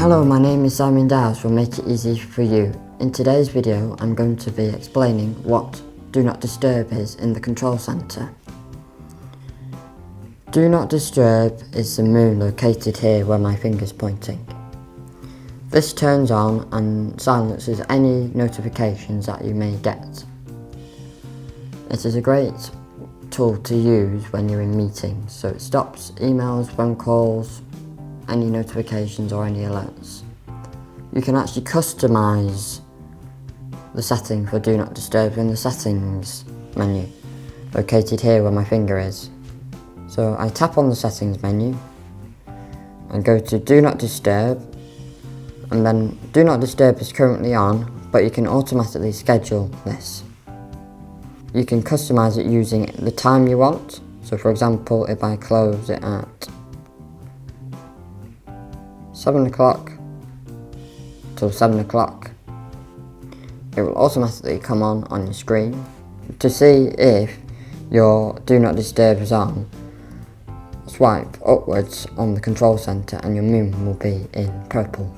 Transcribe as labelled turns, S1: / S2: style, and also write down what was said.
S1: Hello, my name is Simon Dowes from Make It Easy for You. In today's video I'm going to be explaining what Do Not Disturb is in the control center. Do Not Disturb is the moon located here where my finger's pointing. This turns on and silences any notifications that you may get. It is a great tool to use when you're in meetings, so it stops emails, phone calls, any notifications or any alerts. You can actually customize the setting for Do Not Disturb in the settings menu, located here where my finger is. So I tap on the settings menu and go to Do Not Disturb, and then Do Not Disturb is currently on, but you can automatically schedule this. You can customize it using the time you want. So for example, if I close it at 7 o'clock till 7 o'clock, it will automatically come on your screen. To see if your Do Not Disturb is on, swipe upwards on the control center and your moon will be in purple.